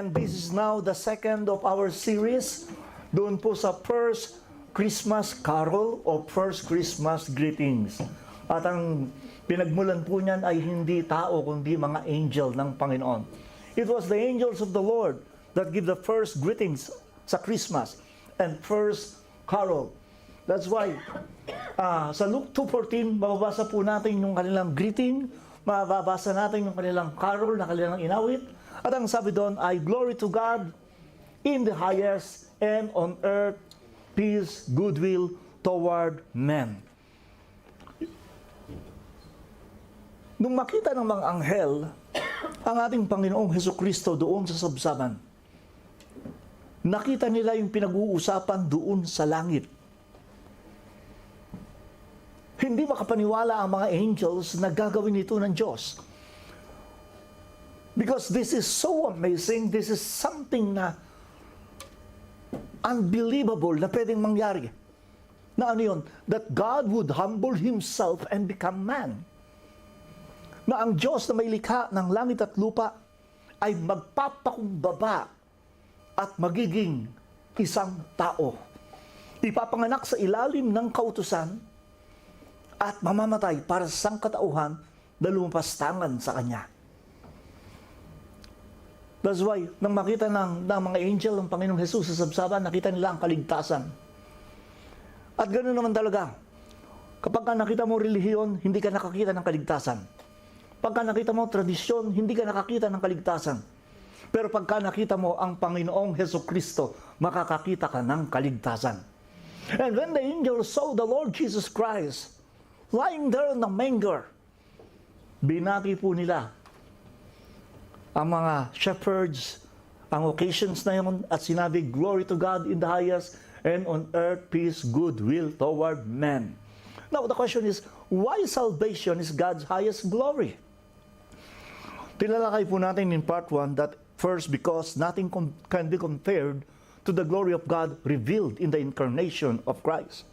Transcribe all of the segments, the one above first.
And this is now the second of our series doon po sa First Christmas Carol o First Christmas Greetings. At ang pinagmulan po niyan ay hindi tao kundi mga angel ng Panginoon. It was the angels of the Lord that give the first greetings sa Christmas and first carol. That's why sa Luke 2:14 mababasa po natin yung kanilang greeting, mababasa natin yung kanilang carol na kanilang inawit. At ang sabi doon ay, glory to God in the highest, and on earth, peace, goodwill toward men. Nung makita ng mga anghel ang ating Panginoong Hesukristo doon sa sabsaban, nakita nila yung pinag-uusapan doon sa langit. Hindi makapaniwala ang mga angels na gagawin ito ng Diyos. Because this is so amazing, this is something na unbelievable na pwedeng mangyari. Na ano yun? That God would humble Himself and become man. Na ang Diyos na may likha ng langit at lupa ay magpapakumbaba at magiging isang tao. Ipapanganak sa ilalim ng kautusan at mamamatay para sa sangkatauhan na lumapastangan sa Kanya. That's why, nang makita ng mga angel ng Panginoong Jesus sa sabsaban, nakita nila ang kaligtasan. At ganoon naman talaga. Kapag nakita mo relihiyon, hindi ka nakakita ng kaligtasan. Pagka nakita mo tradisyon, hindi ka nakakita ng kaligtasan. Pero pagka nakita mo ang Panginoong Hesukristo, makakakita ka ng kaligtasan. And when the angels saw the Lord Jesus Christ lying there in the manger, binati po nila ang mga shepherds, ang occasions na yun, at sinabi, glory to God in the highest, and on earth peace, goodwill toward men. Now, the question is, why salvation is God's highest glory? Tinalakay po natin in part 1 that first, because nothing can be compared to the glory of God revealed in the incarnation of Christ.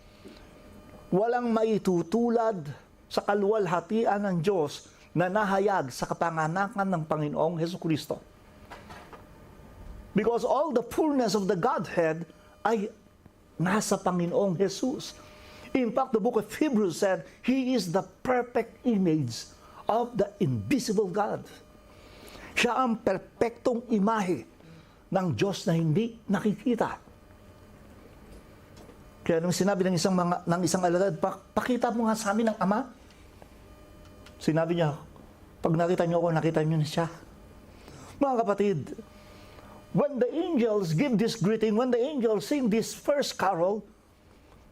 Walang maitutulad sa kaluwalhatian ng Diyos na nahayag sa kapanganakan ng Panginoong Hesukristo. Because all the fullness of the Godhead ay nasa Panginoong Jesus. In fact, the book of Hebrews said, He is the perfect image of the invisible God. Siya ang perpektong imahe ng Diyos na hindi nakikita. Kaya nung sinabi ng isang alagad, pakita mo nga sa amin ang Ama. Sinabi niya, pag nakita niyo ako, nakita niyo na siya. Mga kapatid, when the angels give this greeting, when the angels sing this first carol,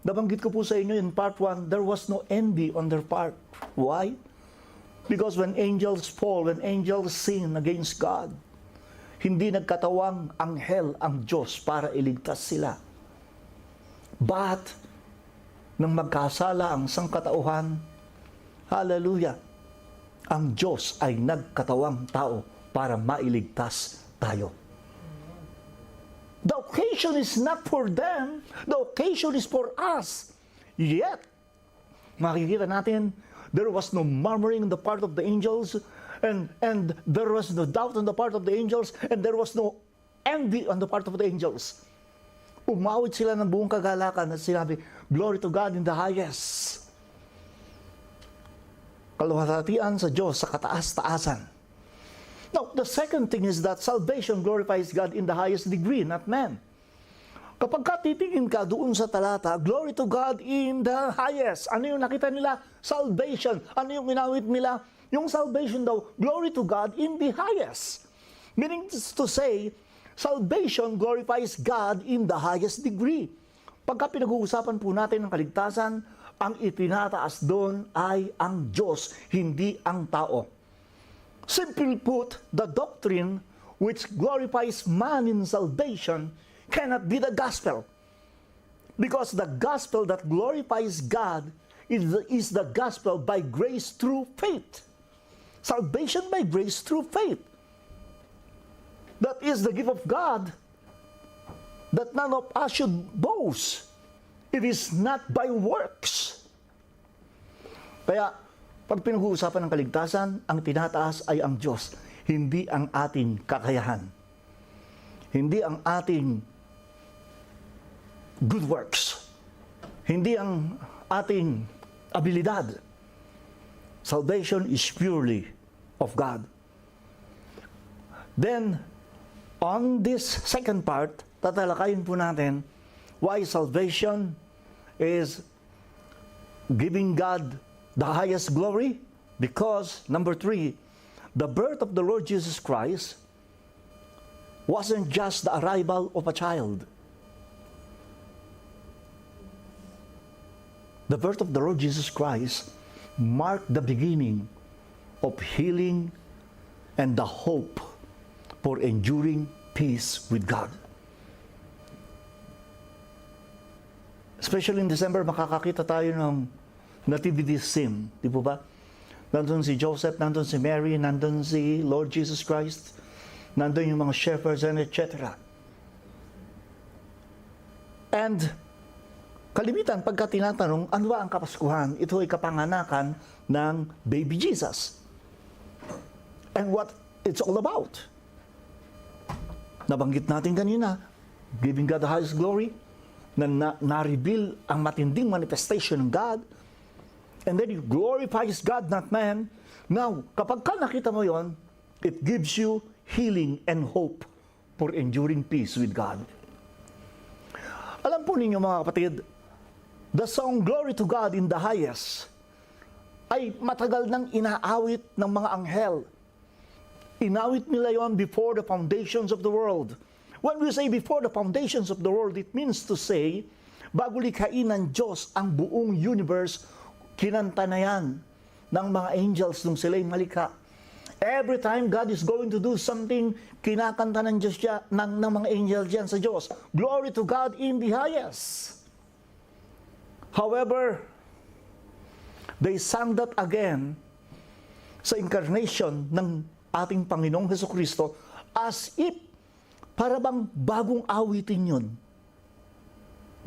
nabanggit ko po sa inyo in part 1, there was no envy on their part. Why? Because when angels fall, when angels sin against God, hindi nagkatawang anghel ang Diyos para iligtas sila. But, nang magkasala ang sangkatauhan, hallelujah, ang Diyos ay nagkatawang tao para mailigtas tayo. The occasion is not for them, the occasion is for us. Yet, makikita natin, there was no murmuring on the part of the angels, and there was no doubt on the part of the angels, and there was no envy on the part of the angels. Umawit sila ng buong kagalakan at sinabi, glory to God in the highest. Kaluwalhatian sa Diyos sa kataas-taasan. Now, the second thing is that salvation glorifies God in the highest degree, not man. Kapag titingin ka doon sa talata, glory to God in the highest. Ano yung nakita nila? Salvation. Ano yung inawit nila? Yung salvation daw, glory to God in the highest. Meaning to say, salvation glorifies God in the highest degree. Pagka pinag-uusapan po natin ng kaligtasan, ang itinataas doon ay ang Diyos, hindi ang tao. Simply put, the doctrine which glorifies man in salvation cannot be the gospel. Because the gospel that glorifies God is the gospel by grace through faith. Salvation by grace through faith. That is the gift of God, that none of us should boast. It is not by works. Kaya, pag pinag-uusapan ng kaligtasan, ang tinataas ay ang Diyos, hindi ang ating kakayahan. Hindi ang ating good works. Hindi ang ating abilidad. Salvation is purely of God. Then, on this second part, tatalakayin po natin why salvation is giving God the highest glory. Because, number 3, the birth of the Lord Jesus Christ wasn't just the arrival of a child. The birth of the Lord Jesus Christ marked the beginning of healing and the hope for enduring peace with God. Especially in December, makakakita tayo ng nativity scene. Di po ba? Nandun si Joseph, nandun si Mary, nandun si Lord Jesus Christ, nandun yung mga shepherds and etc. And kalimitan, pagka tinatanong, ano ba ang Kapaskuhan? Ito ay kapanganakan ng baby Jesus. And what it's all about. Nabanggit natin kanina, giving God the highest glory, na-reveal ang matinding manifestation ng God, and then you glorifies God, not man. Now, kapag ka nakita mo yon, it gives you healing and hope for enduring peace with God. Alam po ninyo mga kapatid, the song Glory to God in the Highest ay matagal nang inaawit ng mga anghel. Inawit nila yon before the foundations of the world. When we say before the foundations of the world, it means to say, bago likhain ng Diyos ang buong universe, kinanta na yan ng mga angels nung sila'y malikha. Every time God is going to do something, kinakanta ng Diyos ng mga angels yan sa Diyos. Glory to God in the highest. However, they sang that again sa incarnation ng ating Panginoong Hesukristo as if para bang bagong awitin yun.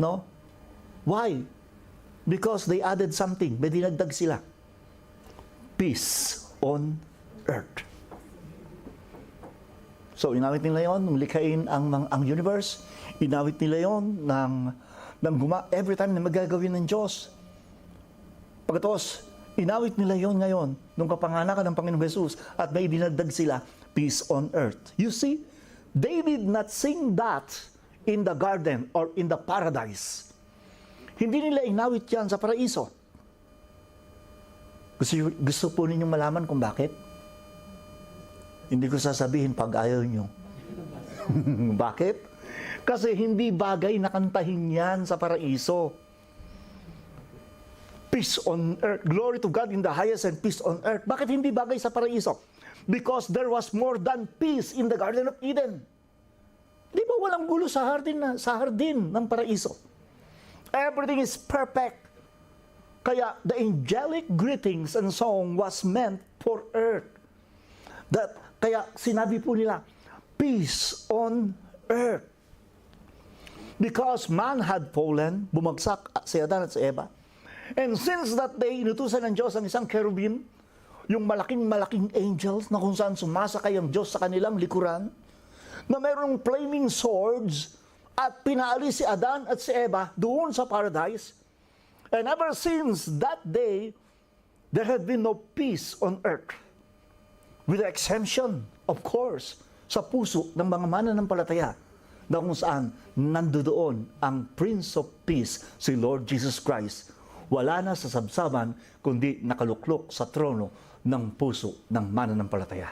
No? Why? Because they added something. May dinagdag sila. Peace on earth. So, inawit nila yon nung likhain ang universe. Inawit nila yon every time na magagawin ng Diyos. Pagkatapos, inawit nila yon ngayon nung kapanganakan ng Panginoong Jesus at may dinagdag sila, peace on earth. You see, they did not sing that in the garden or in the paradise. Hindi nila inawit yan sa paraiso. Gusto po ninyong malaman kung bakit? Hindi ko sasabihin pag ayaw nyo. Bakit? Kasi hindi bagay na kantahin yan sa paraiso. Peace on earth. Glory to God in the highest and peace on earth. Bakit hindi bagay sa paraiso? Because there was more than peace in the Garden of Eden. Di ba walang gulo sa hardin ng paraiso? Everything is perfect. Kaya the angelic greetings and song was meant for earth. Kaya sinabi po nila, peace on earth. Because man had fallen, bumagsak si Adan at si Eva. And since that day, inutusan ng Diyos ang isang cherubim, yung malaking angels na kung saan sumasakay ang Diyos sa kanilang likuran, na mayroong flaming swords at pinaalis si Adan at si Eva doon sa paradise. And ever since that day, there had been no peace on earth. With the exemption, of course, sa puso ng mga mananampalataya na kung saan nandoon ang Prince of Peace, si Lord Jesus Christ. Wala na sa sabsaban, kundi nakaluklok sa trono ng puso ng mananampalataya.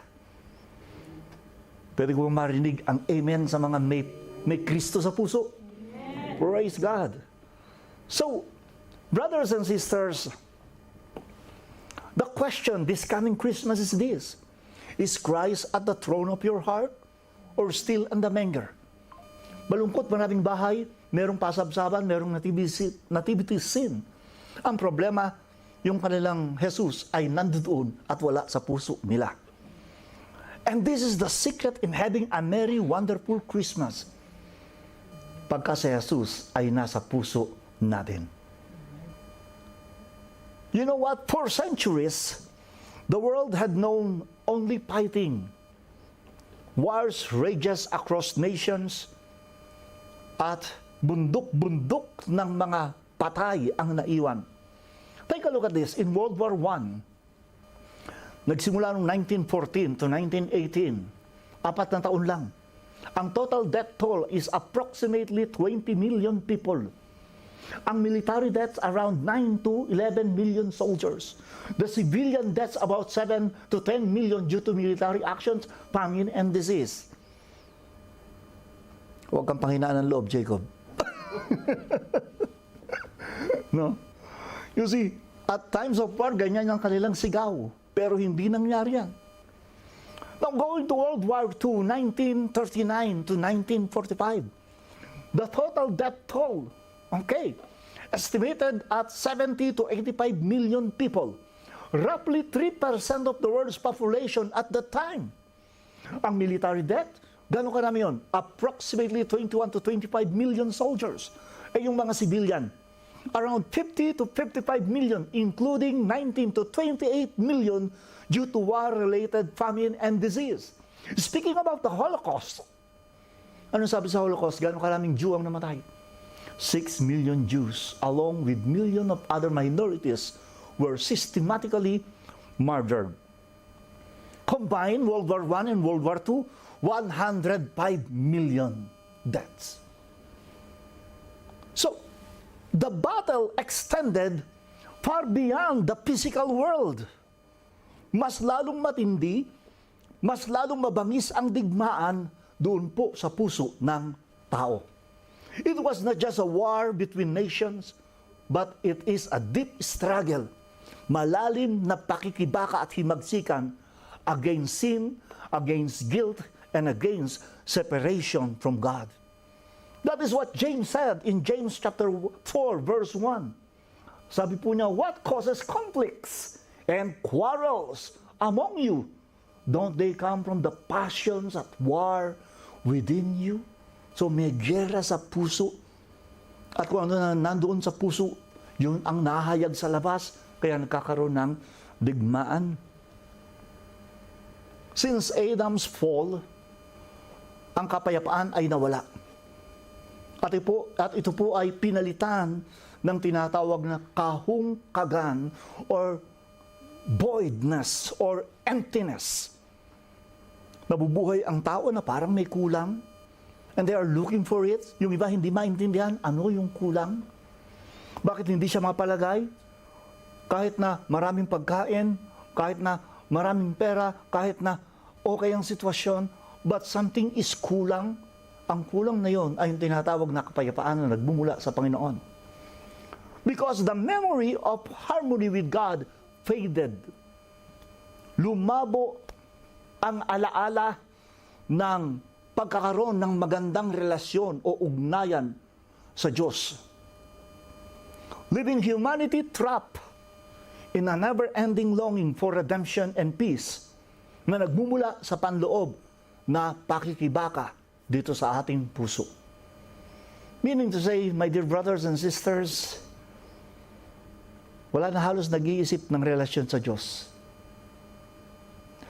Pwede ko marinig ang amen sa mga may Kristo sa puso? Amen. Praise God. So, brothers and sisters, the question this coming Christmas is this: is Christ at the throne of your heart or still in the manger? Malungkot, maraming bahay, merong pasabsaban, merong nativity scene. Ang problema, yung kanilang Jesus ay nandoon at wala sa puso nila. And this is the secret in having a merry, wonderful Christmas. Pagka si Jesus ay nasa puso natin. You know what? For centuries, the world had known only fighting. Wars rages across nations at bundok-bundok ng mga patay ang naiwan. Take a look at this. In World War I, nagsimula noong 1914 to 1918, 4 na taon lang. Ang total death toll is approximately 20 million people. Ang military deaths around 9 to 11 million soldiers. The civilian deaths about 7 to 10 million due to military actions, famine, and disease. Huwag kang panghinaan ng loob, Jacob. No? You see, at times of war, ganyan ang kanilang sigaw. Pero hindi nangyari yan. Now, going to World War II, 1939 to 1945, the total death toll, okay, estimated at 70 to 85 million people, roughly 3% of the world's population at that time. Ang military death, gano'n karami yun? Approximately 21 to 25 million soldiers. Eh yung mga civilian, around 50 to 55 million, including 19 to 28 million due to war-related famine and disease. Speaking about the Holocaust, ano sabi sa Holocaust? Gano'ng karaming Jew ang namatay? 6 million Jews, along with millions of other minorities, were systematically murdered. Combined, World War I and World War II, 105 million deaths. So, the battle extended far beyond the physical world. Mas lalong matindi, mas lalong mabangis ang digmaan doon po sa puso ng tao. It was not just a war between nations, but it is a deep struggle, malalim na pakikibaka at himagsikan against sin, against guilt, and against separation from God. That is what James said in James chapter 4, verse 1. Sabi po niya, what causes conflicts and quarrels among you? Don't they come from the passions at war within you? So may gera sa puso. At kung ano na nandoon sa puso, yun ang nahayag sa labas, kaya nagkakaroon ng digmaan. Since Adam's fall, ang kapayapaan ay nawala. At ito po ay pinalitan ng tinatawag na kahungkagan or voidness or emptiness. Nabubuhay ang tao na parang may kulang and they are looking for it. Yung iba hindi maintindihan ano yung kulang. Bakit hindi siya mapalagay? Kahit na maraming pagkain, kahit na maraming pera, kahit na okay ang sitwasyon, but something is kulang. Ang kulang na yon ay yung tinatawag na kapayapaan na nagbumula sa Panginoon. Because the memory of harmony with God faded. Lumabo ang alaala ng pagkakaroon ng magandang relasyon o ugnayan sa Diyos. Leaving humanity trapped in a never-ending longing for redemption and peace na nagmumula sa panloob na pakikibaka dito sa ating puso. Meaning to say, my dear brothers and sisters, wala na halos nag-iisip ng relasyon sa Diyos.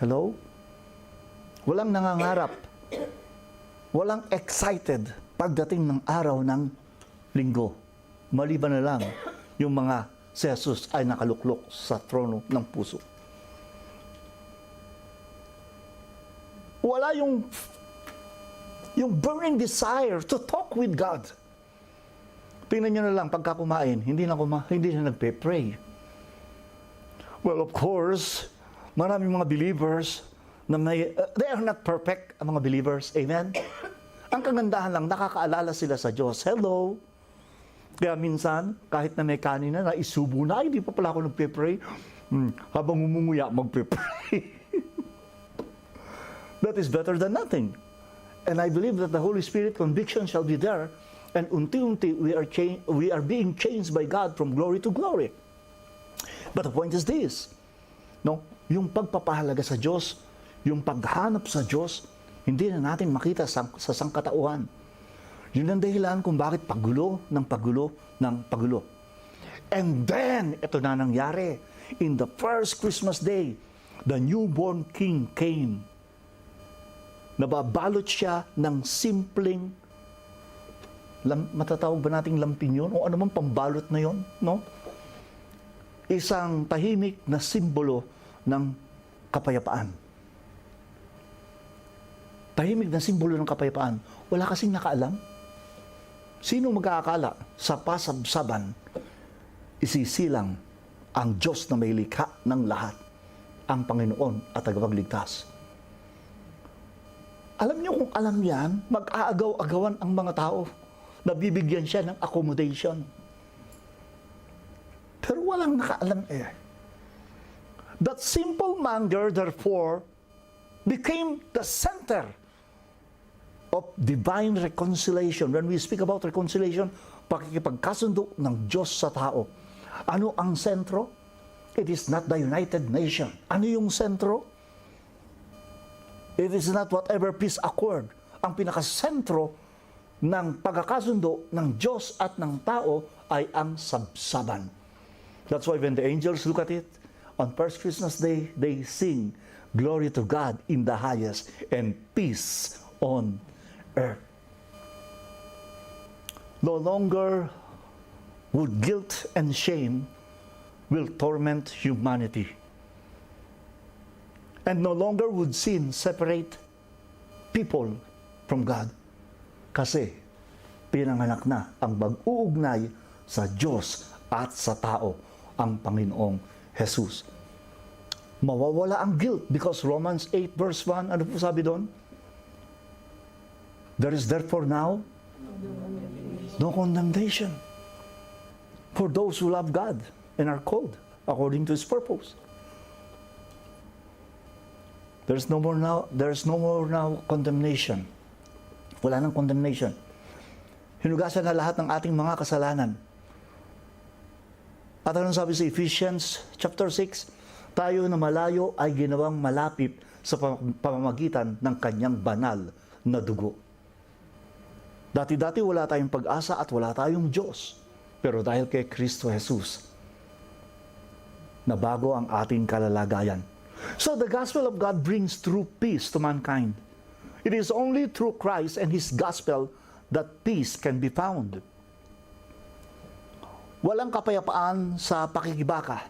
Hello? Walang nangangarap. Walang excited pagdating ng araw ng linggo. Maliban na lang yung mga si Jesus ay nakaluklok sa trono ng puso. Wala yung burning desire to talk with God. Tingnan nyo na lang, pagka kumain, hindi na nagpe-pray. Well, of course, maraming mga believers na they are not perfect, ang mga believers. Amen? Ang kagandahan lang, nakakaalala sila sa Diyos. Hello? Kaya minsan, kahit na may kanin na, isubo na, hindi pa pala ako nagpe-pray. Habang umunguya, magpe-pray. That is better than nothing. And I believe that the Holy Spirit conviction shall be there, and unti-unti we are being changed by God from glory to glory. But the point is this, no? Yung pagpapahalaga sa Diyos, yung paghanap sa Diyos, hindi na natin makita sa sangkatauhan. Yun ang dahilan kung bakit pagulo ng pagulo ng pagulo. And then, ito na nangyari. In the first Christmas day, the newborn King came. Nababalot siya ng simpleng, matatawag ba nating lampin yun? O anumang pambalot na yun, no? Isang tahimik na simbolo ng kapayapaan. Tahimik na simbolo ng kapayapaan. Wala kasing nakaalam. Sino mag-aakala sa pasabsaban, isisilang ang Diyos na may likha ng lahat, ang Panginoon at tagapagligtas. Alam niyo kung alam yan, mag-aagaw-agawan ang mga tao. Nabibigyan siya ng accommodation. Pero walang nakaalam eh. That simple manger, therefore, became the center of divine reconciliation. When we speak about reconciliation, pakikipagkasundo ng Diyos sa tao. Ano ang sentro? It is not the United Nations. Ano yung sentro? It is not whatever peace accord. Ang pinakasentro ng pagkakasundo ng Diyos at ng tao ay ang sabsaban. That's why when the angels look at it, on first Christmas Day, they sing, "Glory to God in the highest, and peace on earth." No longer would guilt and shame will torment humanity. And no longer would sin separate people from God. Kasi pinanganak na ang pag-uugnay sa Diyos at sa tao, ang Panginoong Jesus. Mawawala ang guilt because Romans 8 verse 1, ano po sabi doon? There is therefore now no condemnation for those who love God and are called according to His purpose. There's no more now condemnation. Wala nang condemnation. Hinugasan na lahat ng ating mga kasalanan. At anong sabi sa Ephesians chapter 6? Tayo na malayo ay ginawang malapit sa pamamagitan ng kanyang banal na dugo. Dati-dati wala tayong pag-asa at wala tayong Diyos. Pero dahil kay Kristo Jesus, nabago ang ating kalalagayan. So the gospel of God brings true peace to mankind. It is only through Christ and His gospel that peace can be found. Walang kapayapaan sa pakikibaka.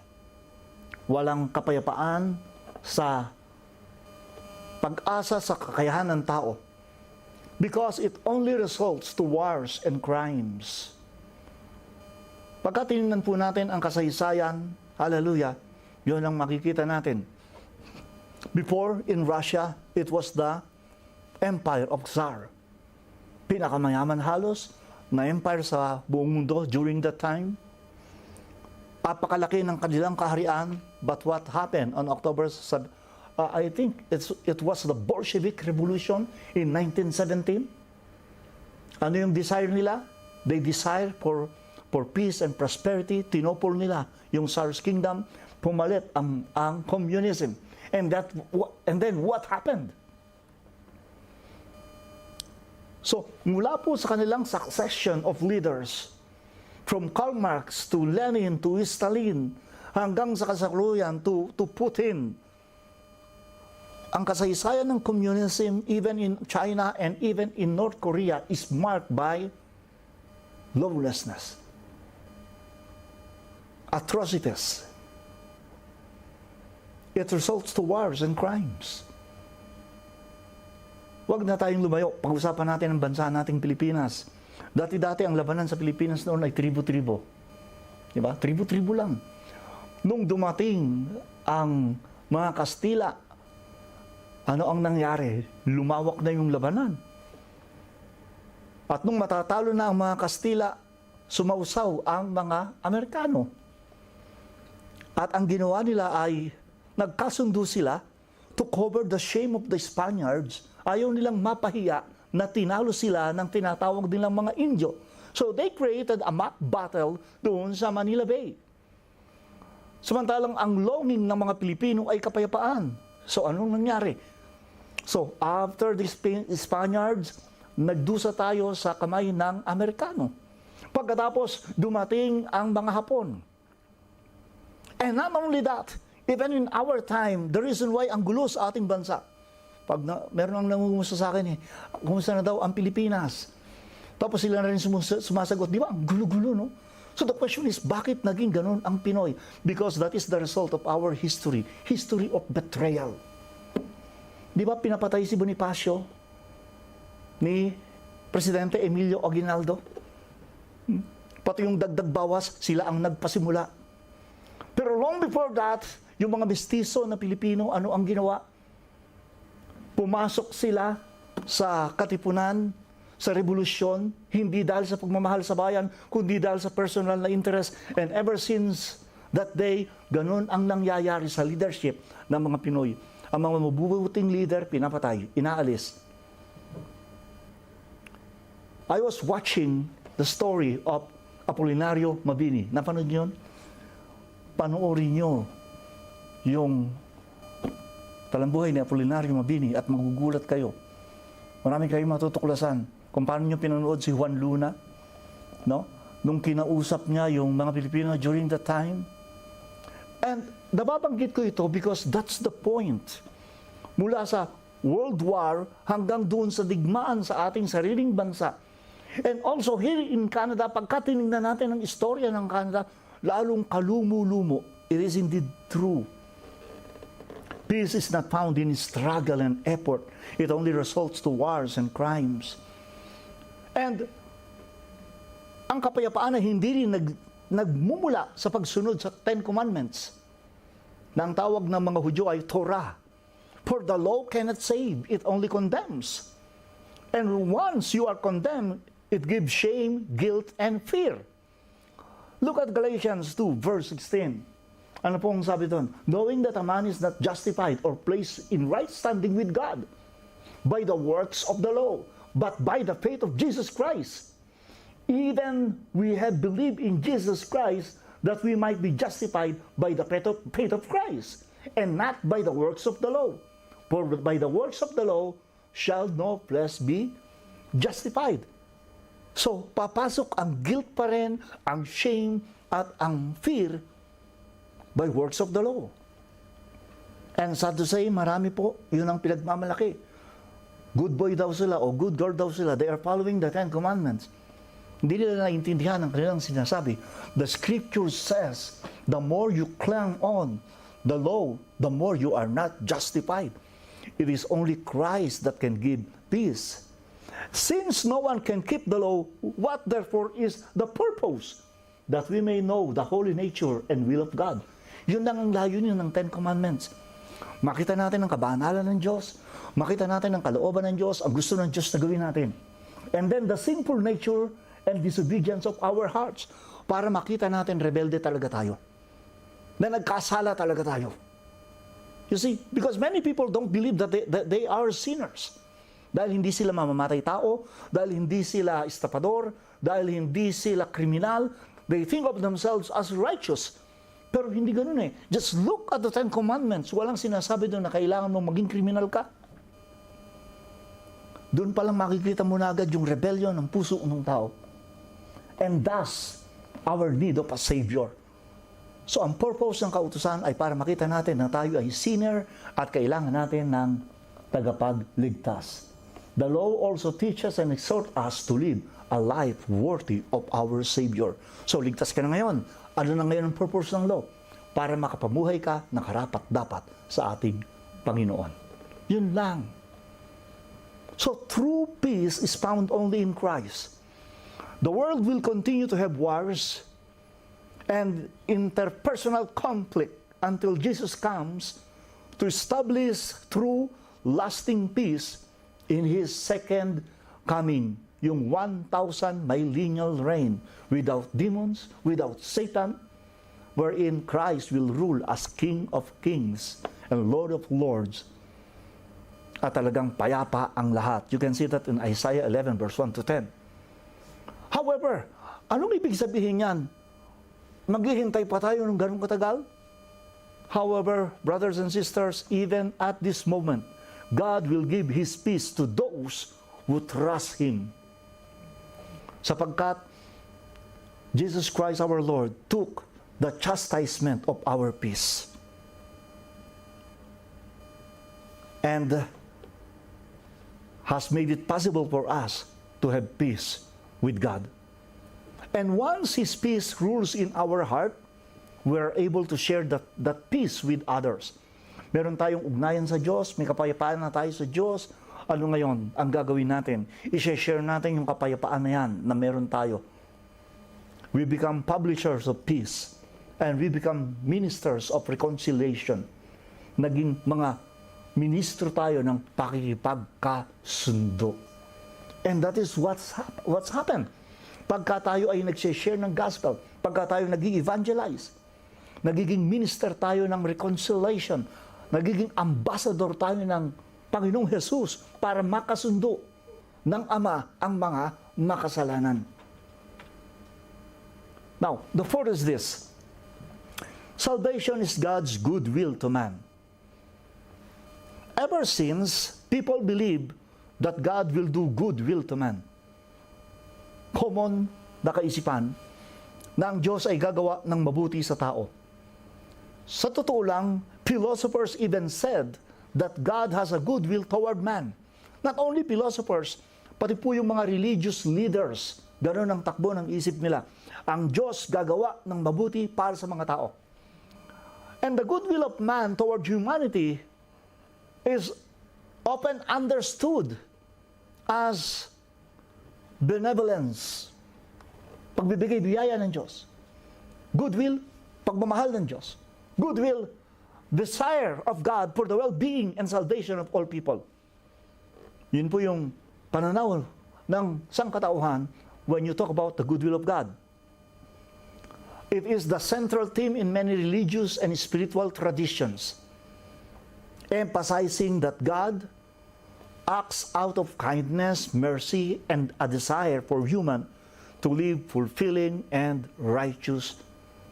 Walang kapayapaan sa pag-asa sa kakayahan ng tao. Because it only results to wars and crimes. Pagka tinignan po natin ang kasaysayan, hallelujah, yun ang makikita natin. Before, in Russia, it was the Empire of Tsar. Pinakamayaman halos na empire sa buong mundo during that time. Apakalaki ng kanilang kaharian. But what happened on October, I think it was the Bolshevik Revolution in 1917. Ano yung desire nila? They desire for peace and prosperity. Tinopol nila yung Tsar's kingdom. Pumalit ang communism. And then what happened? So, mula po sa kanilang succession of leaders, from Karl Marx to Lenin to Stalin, hanggang sa kasalukuyan to Putin, ang kasaysayan ng communism, even in China and even in North Korea, is marked by lawlessness, atrocities. It results to wars and crimes. Huwag na tayong lumayo. Pag-usapan natin ang bansa nating Pilipinas. Dati-dati ang labanan sa Pilipinas noon ay tribo-tribo. Diba? Tribo-tribo lang. Nung dumating ang mga Kastila, ano ang nangyari? Lumawak na yung labanan. At nung matatalo na ang mga Kastila, sumausaw ang mga Amerikano. At ang ginawa nila ay nagkasundo sila to cover the shame of the Spaniards. Ayaw nilang mapahiya na tinalo sila ng tinatawag nilang mga Indio. So they created a mock battle doon sa Manila Bay. Samantalang ang longing ng mga Pilipino ay kapayapaan. So anong nangyari? So after the Spaniards, nagdusa tayo sa kamay ng Amerikano. Pagkatapos, dumating ang mga Hapon. And not only that, even in our time, the reason why ang gulo sa ating bansa, Meron ang nangungumusta sa akin kumusta na daw ang Pilipinas? Tapos sila na rin sumasagot, di ba? Ang gulo-gulo, no? So the question is, bakit naging ganun ang Pinoy? Because that is the result of our history of betrayal. Di ba pinapatay si Bonifacio ni Presidente Emilio Aguinaldo? Pati yung dagdag bawas, sila ang nagpasimula. Pero long before that, yung mga mestizo na Pilipino, ano ang ginawa? Pumasok sila sa katipunan, sa revolusyon, hindi dahil sa pagmamahal sa bayan, kundi dahil sa personal na interest. And ever since that day, ganun ang nangyayari sa leadership ng mga Pinoy. Ang mga mabubuting leader, pinapatay, inaalis. I was watching the story of Apolinario Mabini. Napanood niyo yun? Panoorin niyo yung talambuhay ni Apolinario Mabini at magugulat kayo. Marami kayong matutuklasan kung paano niyo pinanood si Juan Luna, no? Nung kinausap niya yung mga Pilipino during that time. And nababanggit ko ito because that's the point. Mula sa World War hanggang doon sa digmaan sa ating sariling bansa. And also here in Canada, pagka tinignan natin ang istorya ng Canada, lalong kalumo-lumo. It is indeed true. Peace is not found in struggle and effort. It only results to wars and crimes. And ang kapayapaan ay hindi rin nagmumula sa pagsunod sa Ten Commandments. Na ang tawag ng mga Hudyo ay Torah. For the law cannot save, it only condemns. And once you are condemned, it gives shame, guilt, and fear. Look at Galatians 2, verse 16. Ano pong sabi doon? Knowing that a man is not justified or placed in right standing with God by the works of the law, but by the faith of Jesus Christ. Even we have believed in Jesus Christ that we might be justified by the faith of Christ, and not by the works of the law. For by the works of the law shall no flesh be justified. So, papasok ang guilt pa rin, ang shame, at ang fear by works of the law. And sad to say, marami po, yun ang pinagmamalaki. Good boy daw sila o good girl daw sila. They are following the Ten Commandments. Hindi nila naintindihan ang kanilang sinasabi. The Scripture says, the more you cling on the law, the more you are not justified. It is only Christ that can give peace. Since no one can keep the law, what therefore is the purpose? That we may know the holy nature and will of God. Yun lang ang layunin ng Ten Commandments. Makita natin ang kabanalan ng Diyos, makita natin ang kalooban ng Diyos, ang gusto ng Diyos na gawin natin. And then the sinful nature and disobedience of our hearts, para makita natin rebelde talaga tayo. Na nagkasala talaga tayo. You see, because many people don't believe that they are sinners. Dahil hindi sila mamamatay tao, dahil hindi sila estapador, dahil hindi sila kriminal, they think of themselves as righteous. Pero hindi ganun eh. Just look at the Ten Commandments. Walang sinasabi doon na kailangan mong maging kriminal ka. Doon palang makikita mo na agad yung rebellion ng puso ng tao. And thus, our need of a Savior. So ang purpose ng kautusan ay para makita natin na tayo ay sinner at kailangan natin ng tagapagligtas. The law also teaches and exhorts us to live a life worthy of our Savior. So ligtas ka na ngayon. Ano na ngayon ang purpose ng law? Para makapamuhay ka na karapat-dapat sa ating Panginoon. Yun lang. So true peace is found only in Christ. The world will continue to have wars and interpersonal conflict until Jesus comes to establish true, lasting peace in His second coming. Yung 1,000 millennial reign without demons, without Satan, wherein Christ will rule as King of Kings and Lord of Lords. At talagang payapa ang lahat. You can see that in Isaiah 11 verse 1 to 10. However, anong ibig sabihin yan? Maghihintay pa tayo ng ganun katagal? However, brothers and sisters, even at this moment, God will give His peace to those who trust Him. Sapagkat Jesus Christ our Lord took the chastisement of our peace. And has made it possible for us to have peace with God. And once His peace rules in our heart, we are able to share that peace with others. Meron tayong ugnayan sa Diyos, may kapayapaan na tayo sa Diyos. Ano ngayon ang gagawin natin? I-share natin yung kapayapaan na yan na meron tayo. We become publishers of peace and we become ministers of reconciliation. Naging mga ministro tayo ng pakikipagkasundo. And that is what's happened. Pagka tayo ay nag-share ng gospel, pagka tayo nag-evangelize, nagiging minister tayo ng reconciliation, nagiging ambassador tayo ng Panginoong Jesus para makasundo ng Ama ang mga makasalanan. Now, the fourth is this. Salvation is God's goodwill to man. Ever since, people believe that God will do goodwill to man. Common na kaisipan na ang Diyos ay gagawa ng mabuti sa tao. Sa totoo lang, philosophers even said that God has a goodwill toward man. Not only philosophers, pati po yung mga religious leaders, gano'n ang takbo ng isip nila. Ang Diyos gagawa ng mabuti para sa mga tao. And the goodwill of man toward humanity is often understood as benevolence, pagbibigay biyaya ng Diyos. Goodwill, pagmamahal ng Diyos. Goodwill, desire of God for the well-being and salvation of all people. Yun po yung pananaw ng sangkatauhan when you talk about the goodwill of God. It is the central theme in many religious and spiritual traditions, emphasizing that God acts out of kindness, mercy, and a desire for human to live fulfilling and righteous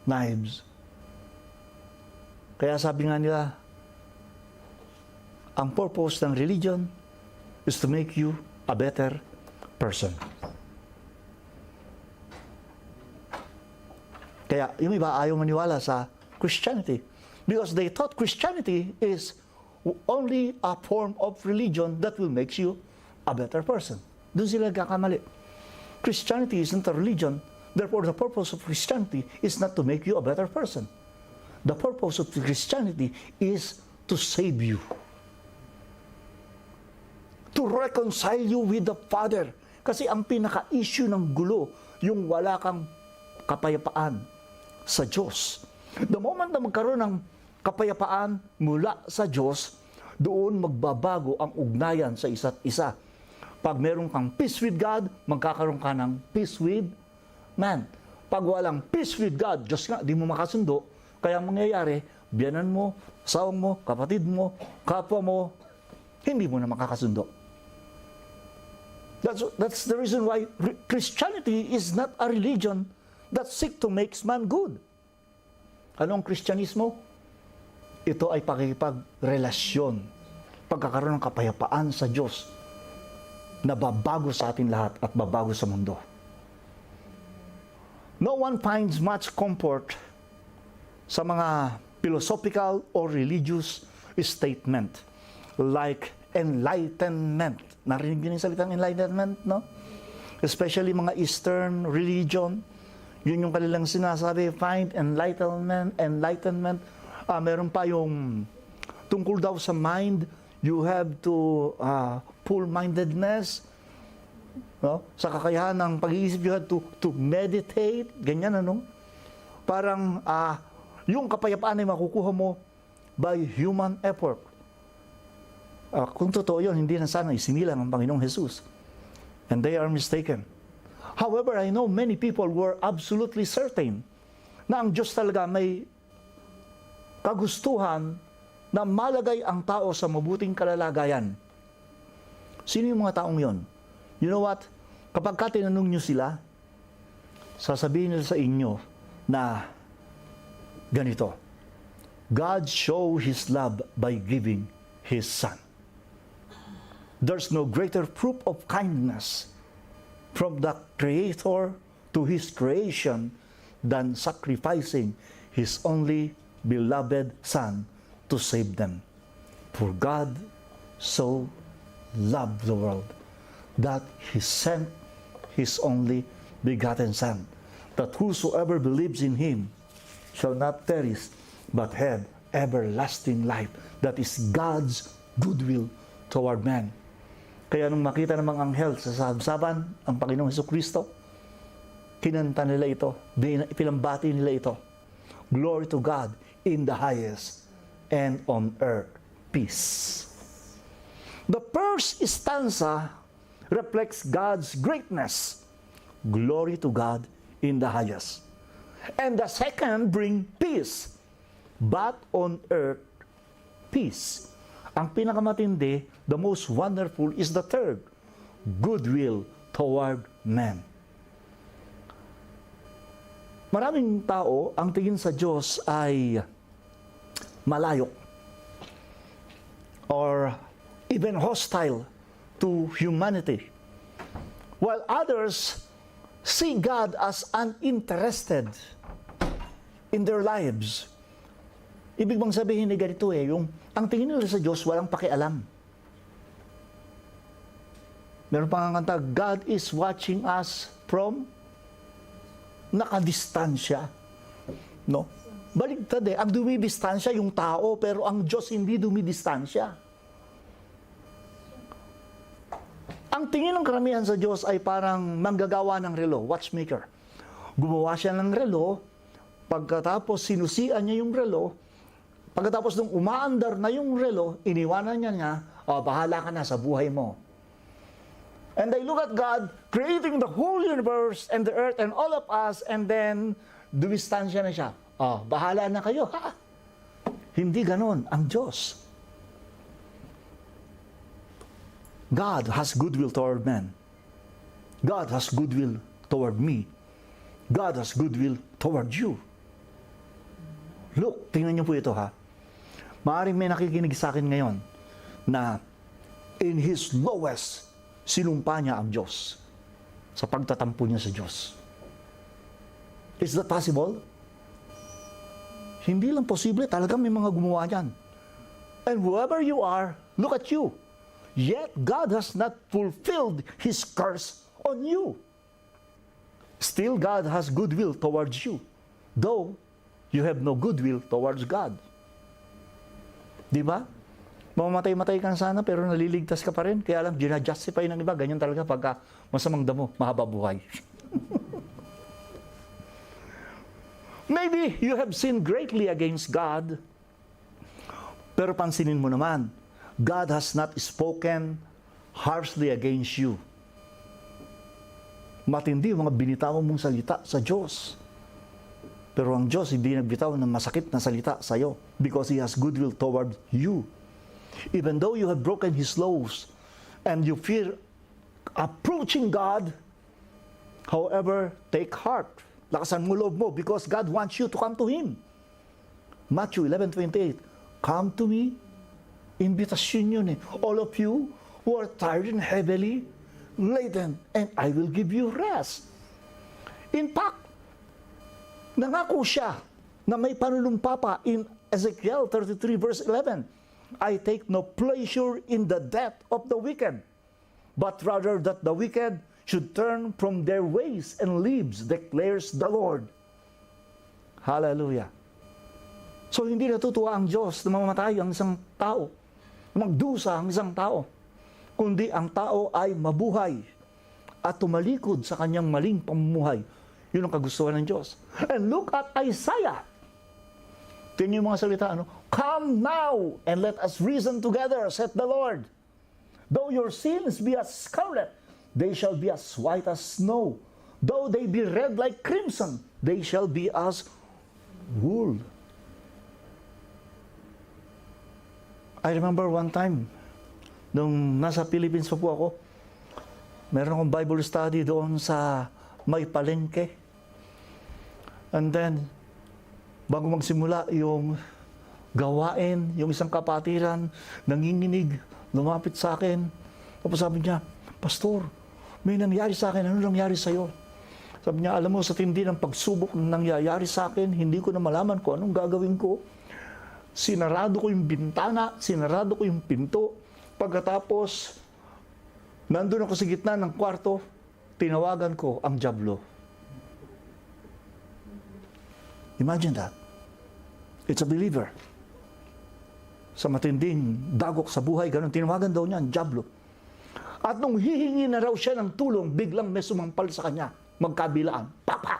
lives. Kaya sabi nga nila, ang purpose ng religion is to make you a better person. Kaya yung iba ayaw maniwala sa Christianity because they thought Christianity is only a form of religion that will make you a better person. Doon sila nagkakamali. Christianity isn't a religion, therefore the purpose of Christianity is not to make you a better person. The purpose of Christianity is to save you. To reconcile you with the Father. Kasi ang pinaka-issue ng gulo, yung wala kang kapayapaan sa Diyos. The moment na magkaroon ng kapayapaan mula sa Diyos, doon magbabago ang ugnayan sa isa't isa. Pag meron kang peace with God, magkakaroon ka ng peace with man. Pag walang peace with God, Diyos nga, di mo makasundo, kaya ang mangyayari, biyanan mo, asawang mo, kapatid mo, kapwa mo, hindi mo na makakasundo. That's the reason why Christianity is not a religion that seek to make man good. Anong Kristyanismo? Ito ay pakikipagrelasyon, pagkakaroon ng kapayapaan sa Diyos na babago sa atin lahat at babago sa mundo. No one finds much comfort sa mga philosophical or religious statement like enlightenment. Narinig niyo yung salitang enlightenment, no? Especially mga Eastern religion, yun yung kanilang sinasabi, find enlightenment. Meron pa yung tungkol daw sa mind, you have to full-mindedness, no? Sa kakayahan ng pag-iisip, you have to meditate, ganyan ano. Parang yung kapayapaan ay makukuha mo by human effort. Kung totoo yun, hindi na sana isinilang ang Panginoong Jesus. And they are mistaken. However, I know many people were absolutely certain na ang Diyos talaga may kagustuhan na malagay ang tao sa mabuting kalalagayan. Sino yung mga taong yon? You know what? Kapag ka tinanong nyo sila, sasabihin nila sa inyo na ganito, God showed His love by giving His Son. There's no greater proof of kindness from the Creator to His creation than sacrificing His only beloved Son to save them. For God so loved the world, that He sent His only begotten Son, that whosoever believes in Him shall not perish, but have everlasting life. That is God's goodwill toward man. Kaya nung makita ng mga anghel sa sabsaban ang Panginoong Hesukristo, kinanta nila ito, pinambati nila ito. Glory to God in the highest, and on earth peace. The first stanza reflects God's greatness. Glory to God in the highest. And the second bring peace. But on earth, peace. Ang pinakamatindi, the most wonderful is the third. Goodwill toward men. Maraming tao, ang tingin sa Diyos ay malayo or even hostile to humanity. While others see God as uninterested in their lives. Ibig bang sabihin ni ganito yung ang tingin nila sa Diyos walang pakialam. Meron pang kanta, God is watching us from nakadistansya. No? Baligtad ang dumidistansya yung tao, pero ang Diyos hindi dumidistansya. Ang tingin ng karamihan sa Diyos ay parang manggagawa ng relo, watchmaker. Gumawa siya ng relo, pagkatapos sinusian niya yung relo, pagkatapos nung umaandar na yung relo, iniwanan niya, bahala ka na sa buhay mo. And they look at God creating the whole universe and the earth and all of us, and then dumistansya na siya. Bahala na kayo. Hindi ganon ang Diyos. God has goodwill toward man. God has goodwill toward me. God has goodwill toward you. Look, tingnan niyo po ito Maaaring may nakikinig sa akin ngayon na in his lowest, sinumpa niya ang Diyos sa pagtatampo niya sa Diyos. Is that possible? Hindi lang posible, talagang may mga gumawa niyan. And whoever you are, look at you. Yet God has not fulfilled His curse on you. Still, God has goodwill towards you, though you have no goodwill towards God. Di ba? Mamamatay-matay ka sana pero naliligtas ka pa rin. Kaya lang, ginajustify ng iba. Ganyan talaga pagka masamang damo, mahaba buhay. Maybe you have sinned greatly against God. Pero pansinin mo naman, God has not spoken harshly against you. Matindi yung mga binitawan mong salita sa Diyos. Pero ang Diyos hindi nagbitaw ng masakit na salita sa iyo because He has goodwill toward you. Even though you have broken His laws and you fear approaching God, however, take heart. Lakasan mo loob mo because God wants you to come to Him. Matthew 11:28, come to me. Invitasyon yun all of you who are tired and heavily laden, and I will give you rest. In fact, nangako siya na may panunumpapa in Ezekiel 33 verse 11. I take no pleasure in the death of the wicked, but rather that the wicked should turn from their ways and lives, declares the Lord. Hallelujah. So hindi natutuwa ang Diyos na mamamatay ang isang tao, magdusa ang isang tao, kundi ang tao ay mabuhay at tumalikod sa kanyang maling pamumuhay. Yun ang kagustuhan ng Diyos. And look at Isaiah. Tingnan yung mga salita, come now and let us reason together, saith the Lord. Though your sins be as scarlet, they shall be as white as snow. Though they be red like crimson, they shall be as wool. I remember one time, nung nasa Philippines pa po ako, meron akong Bible study doon sa may palengke. And then, bago magsimula yung gawain, yung isang kapatiran, nanginginig, lumapit sa akin. Tapos sabi niya, Pastor, may nangyari sa akin. Ano nangyari sa'yo? Sabi niya, alam mo, sa tindi ng pagsubok na nangyayari sa akin, hindi ko na malaman kung anong gagawin ko. Sinarado ko yung bintana, sinarado ko yung pinto. Pagkatapos, Nandun ako sa gitna ng kwarto, tinawagan ko ang dyablo. Imagine that. It's a believer. Sa matinding dagok sa buhay, ganun, tinawagan daw niya ang dyablo. At nung hihingi na raw siya ng tulong, biglang may sumampal sa kanya. Magkabilaan. Papa!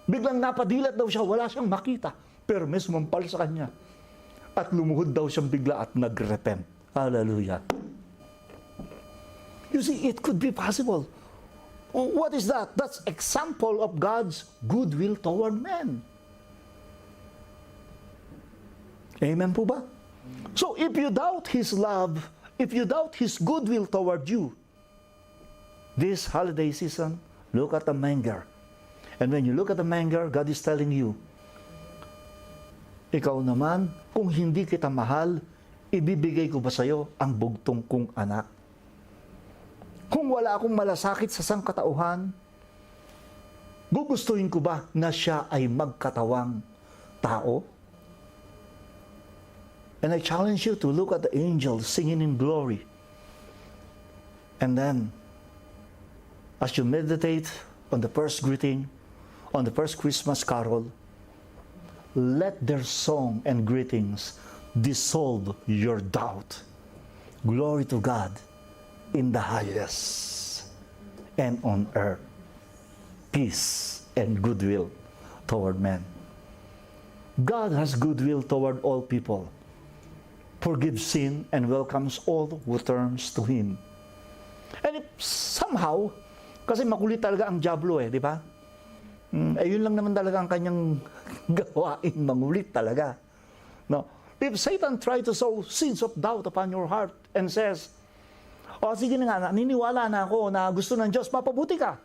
Biglang napadilat daw siya, wala siyang makita. Pero may sumampal sa kanya. At lumuhod daw siyang bigla at nagrepent. Hallelujah. You see, it could be possible. What is that? That's example of God's goodwill toward men. Amen po ba? So if you doubt His love, if you doubt His goodwill toward you, this holiday season, look at the manger. And when you look at the manger, God is telling you, ikaw naman, kung hindi kita mahal, ibibigay ko ba sa iyo ang bugtong kong anak? Kung wala akong malasakit sa sangkatauhan, gugustuhin ko ba na siya ay magkatawang tao? And I challenge you to look at the angels singing in glory. And then, as you meditate on the first greeting, on the first Christmas carol, let their song and greetings dissolve your doubt. Glory to God in the highest, and on earth, peace and goodwill toward men. God has goodwill toward all people, forgives sin, and welcomes all who turns to Him. And if somehow, kasi makulit talaga ang dyablo di ba? Yun lang naman talaga ang kanyang gawain, mangulit talaga. No? If Satan tries to sow seeds of doubt upon your heart and says, sige na nga, naniniwala na ako na gusto ng Diyos, mapabuti ka.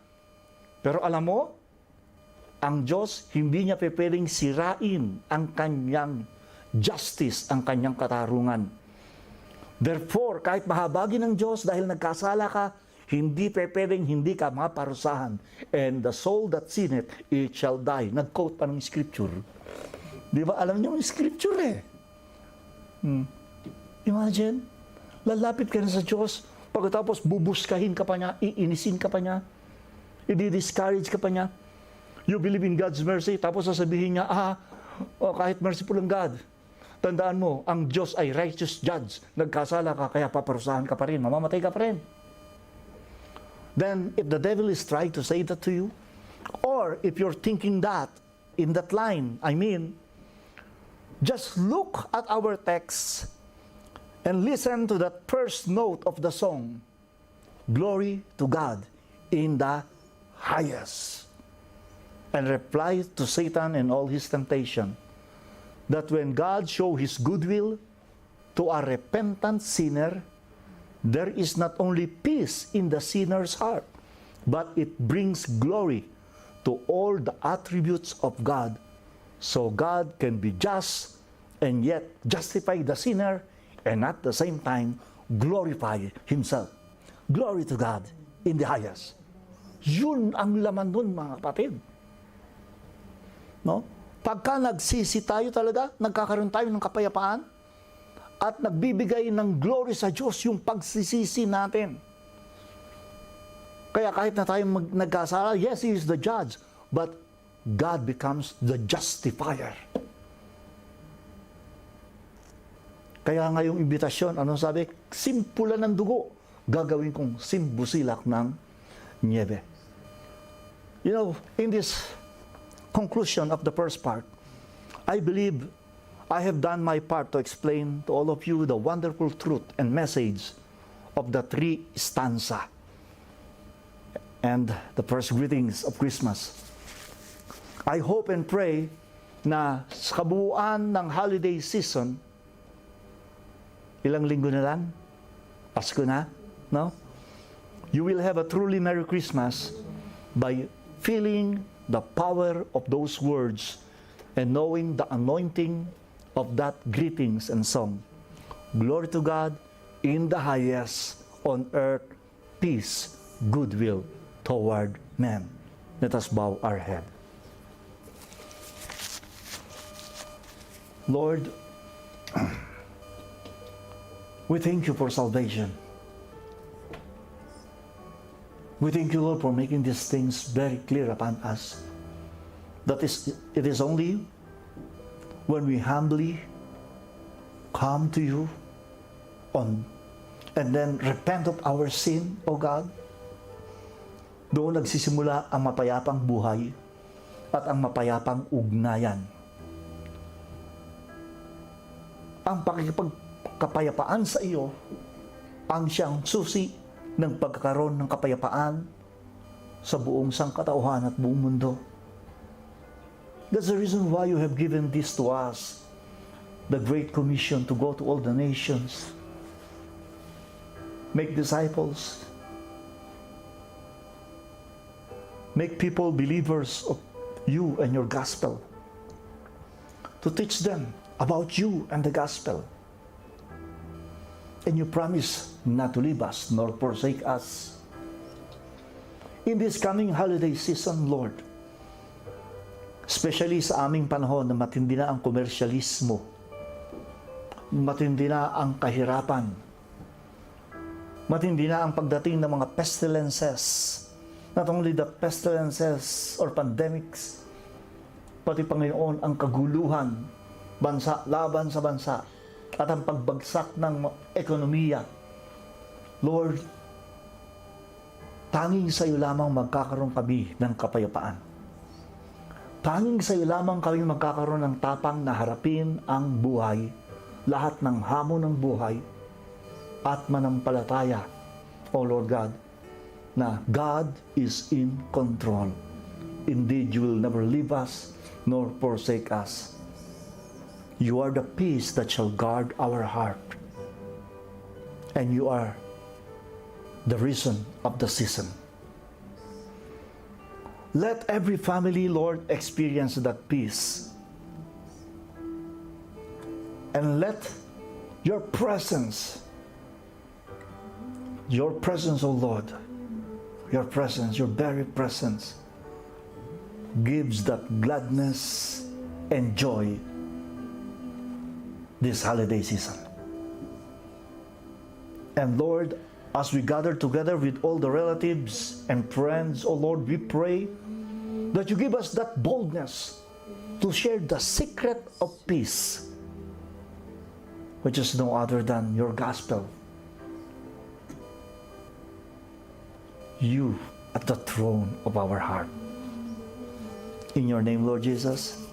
Pero alam mo, ang Diyos, hindi niya pwedeng sirain ang kanyang justice, ang kanyang katarungan. Therefore, kahit mahabagin ng Diyos dahil nagkasala ka, hindi pwedeng hindi ka maparusahan. And the soul that sinneth, it shall die. Nag-quote pa ng scripture. Di ba? Alam niyo yung scripture Imagine, lalapit ka na sa Diyos, pagkatapos bubuskahin ka pa niya, iinisin ka pa niya, i-discourage ka pa niya. You believe in God's mercy, tapos sasabihin niya, kahit merciful ang God, tandaan mo, ang Diyos ay righteous judge. Nagkasala ka, kaya paparusahan ka pa rin, mamamatay ka pa rin. Then, if the devil is trying to say that to you, or if you're thinking that, in that line, just look at our text and listen to that first note of the song, Glory to God in the highest. And reply to Satan and all his temptation, that when God show His goodwill to a repentant sinner, there is not only peace in the sinner's heart, but it brings glory to all the attributes of God. So God can be just and yet justify the sinner and at the same time glorify Himself. Glory to God in the highest. Yun ang laman nun, mga kapatid. No? Pagka nagsisi tayo talaga, nagkakaroon tayo ng kapayapaan at nagbibigay ng glory sa Diyos yung pagsisisi natin. Kaya kahit na tayo nagkasala, yes, He is the judge, but God becomes the justifier. Kaya nga yung imbitasyon, anong sabi? Simpulan ng dugo, gagawin kong simbusilak ng niebe. You know, in this conclusion of the first part, I believe I have done my part to explain to all of you the wonderful truth and message of the three stanza and the first greetings of Christmas. I hope and pray na sa kabuuan ng holiday season, ilang linggo na lang, Pasko na, no? You will have a truly Merry Christmas by feeling the power of those words and knowing the anointing of that greetings and song. Glory to God in the highest, on earth, peace, goodwill toward men. Let us bow our head. Lord, we thank you for salvation. We thank you, Lord, for making these things very clear upon us. It is only when we humbly come to you and then repent of our sin, O God, doon nagsisimula ang mapayapang buhay at ang mapayapang ugnayan. Ang pakikipagkapayapaan sa iyo ang siyang susi ng pagkakaroon ng kapayapaan sa buong sangkatauhan at buong mundo. That's the reason why you have given this to us, the Great Commission to go to all the nations, make disciples, make people believers of you and your gospel, to teach them about you and the gospel. And you promise not to leave us nor forsake us. In this coming holiday season, Lord, especially sa aming panahon na matindi na ang komersyalismo, matindi na ang kahirapan, matindi na ang pagdating ng mga pestilences, not only the pestilences or pandemics, pati Panginoon ang kaguluhan, bansa laban sa bansa, at ang pagbagsak ng ekonomiya. Lord, tanging sa iyo lamang magkakaroon kami ng kapayapaan. Tanging sa iyo lamang kami magkakaroon ng tapang na harapin ang buhay, lahat ng hamon ng buhay, at manampalataya, O Lord God, na God is in control. Indeed, you will never leave us nor forsake us. You are the peace that shall guard our heart. And you are the reason of the season. Let every family, Lord, experience that peace. And let your presence, O Lord, your presence, your very presence, gives that gladness and joy this holiday season. And Lord, as we gather together with all the relatives and friends, O Lord, we pray that you give us that boldness to share the secret of peace, which is no other than your gospel. You at the throne of our heart. In your name, Lord Jesus,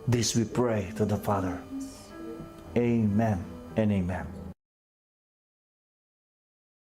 this we pray to the Father. Amen and amen.